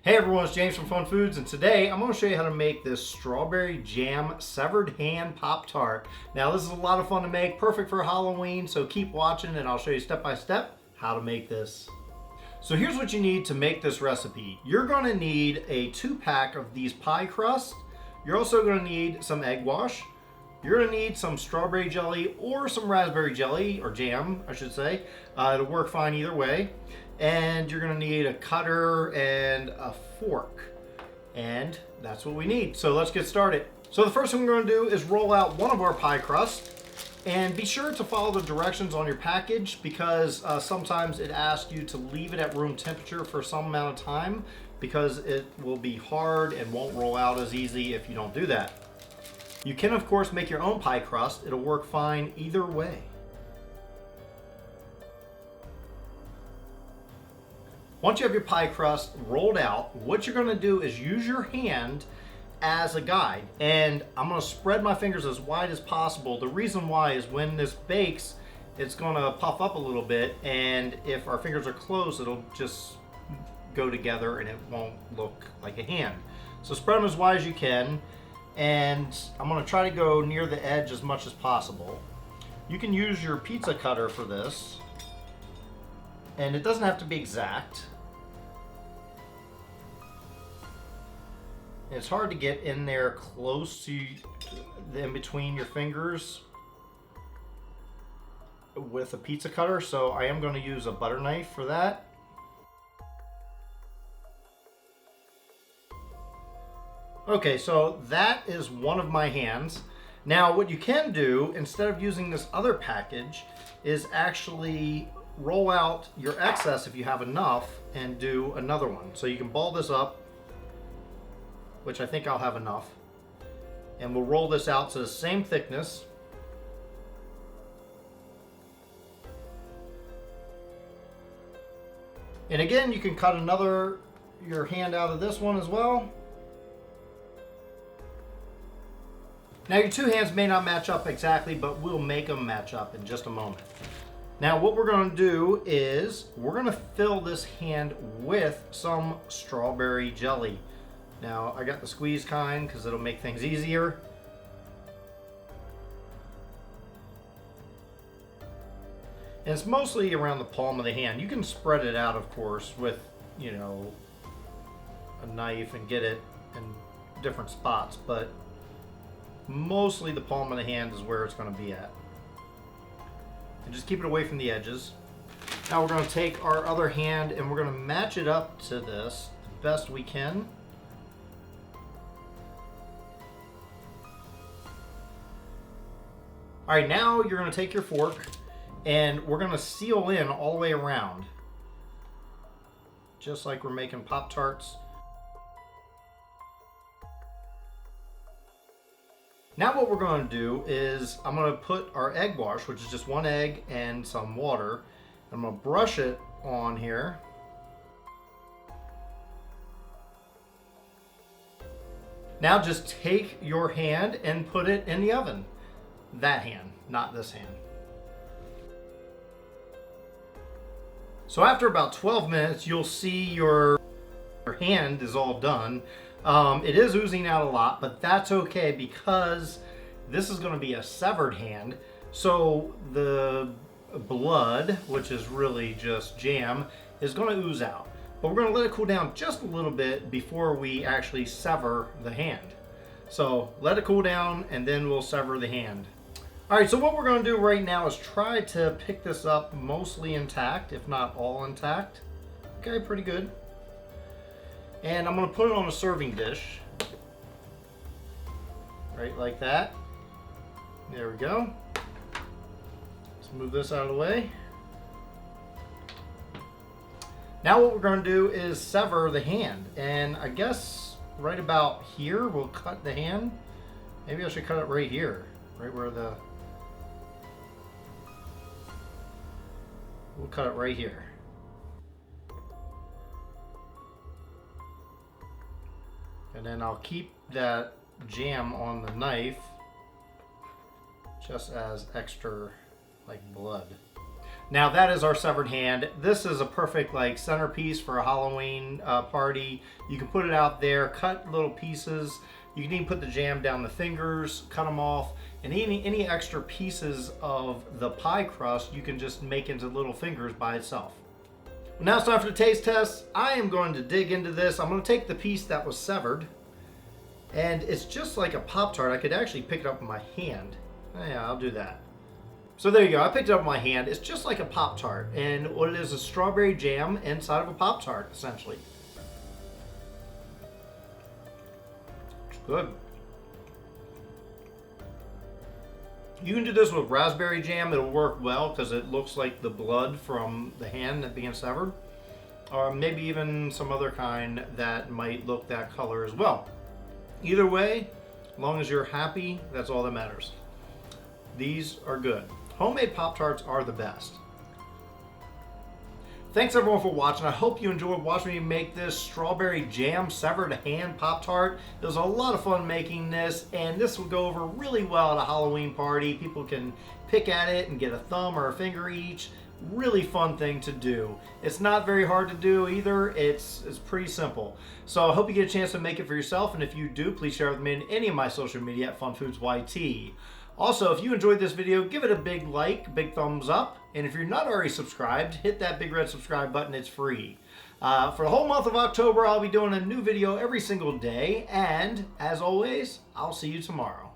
Hey everyone, it's James from FunFoods, and today I'm going to show you how to make this strawberry jam severed hand Pop-Tart. Now this is a lot of fun to make, perfect for Halloween, so keep watching and I'll show you step by step how to make this. So here's what you need to make this recipe. You're going to need a 2-pack of these pie crusts. You're also going to need some egg wash. You're going to need some strawberry jelly or some raspberry jelly, or jam I should say. It'll work fine either way. And you're going to need a cutter and a fork. And that's what we need. So let's get started. So the first thing we're going to do is roll out one of our pie crusts. And be sure to follow the directions on your package because sometimes it asks you to leave it at room temperature for some amount of time because it will be hard and won't roll out as easy if you don't do that. You can of course make your own pie crust. It'll work fine either way. Once you have your pie crust rolled out, what you're going to do is use your hand as a guide. And I'm going to spread my fingers as wide as possible. The reason why is when this bakes, it's going to puff up a little bit. And if our fingers are closed, it'll just go together and it won't look like a hand. So spread them as wide as you can. And I'm going to try to go near the edge as much as possible. You can use your pizza cutter for this. And it doesn't have to be exact. It's hard to get in there close to in between your fingers with a pizza cutter, so I am going to use a butter knife for that. Okay, so that is one of my hands. Now what you can do instead of using this other package is actually roll out your excess if you have enough and do another one. So you can ball this up, which I think I'll have enough, and we'll roll this out to the same thickness. And again, you can cut your hand out of this one as well. Now your two hands may not match up exactly, but we'll make them match up in just a moment. Now what we're going to do is we're going to fill this hand with some strawberry jelly. Now I got the squeeze kind because it'll make things easier. And it's mostly around the palm of the hand. You can spread it out of course with, you know, a knife and get it in different spots, but mostly the palm of the hand is where it's going to be at. And just keep it away from the edges. Now we're going to take our other hand and we're going to match it up to this the best we can. All right, now you're going to take your fork and we're going to seal in all the way around, just like we're making Pop-Tarts. Now what we're going to do is I'm going to put our egg wash, which is just one egg and some water. I'm going to brush it on here. Now just take your hand and put it in the oven. That hand, not this hand. So after about 12 minutes, you'll see your hand is all done. It is oozing out a lot, but that's okay because this is going to be a severed hand. So the blood, which is really just jam, is going to ooze out. But we're going to let it cool down just a little bit before we actually sever the hand. So let it cool down and then we'll sever the hand. All right, so what we're going to do right now is try to pick this up mostly intact, if not all intact. Okay, pretty good. And I'm going to put it on a serving dish. Right like that. There we go. Let's move this out of the way. Now what we're going to do is sever the hand. And I guess right about here we'll cut the hand. Maybe I should cut it right here. Right where the... We'll cut it right here. And then I'll keep that jam on the knife just as extra like blood. Now that is our severed hand. This is a perfect like centerpiece for a Halloween party. You can put it out there, cut little pieces. You can even put the jam down the fingers, cut them off, and any extra pieces of the pie crust you can just make into little fingers by itself. Well, now it's time for the taste test. I am going to dig into this. I'm going to take the piece that was severed, and it's just like a Pop-Tart. I could actually pick it up with my hand. Yeah, I'll do that. So there you go, I picked it up in my hand. It's just like a Pop-Tart, and what it is strawberry jam inside of a Pop-Tart, essentially. It's good. You can do this with raspberry jam, it'll work well because it looks like the blood from the hand that being severed. Or maybe even some other kind that might look that color as well. Either way, as long as you're happy, that's all that matters. These are good. Homemade Pop-Tarts are the best. Thanks everyone for watching. I hope you enjoyed watching me make this strawberry jam severed hand Pop-Tart. It was a lot of fun making this, and this will go over really well at a Halloween party. People can pick at it and get a thumb or a finger each. Really fun thing to do. It's not very hard to do either. It's pretty simple. So I hope you get a chance to make it for yourself, and if you do, please share it with me in any of my social media at FunFoodsYT. Also, if you enjoyed this video, give it a big like, big thumbs up, and if you're not already subscribed, hit that big red subscribe button. It's free. For the whole month of October, I'll be doing a new video every single day, and as always, I'll see you tomorrow.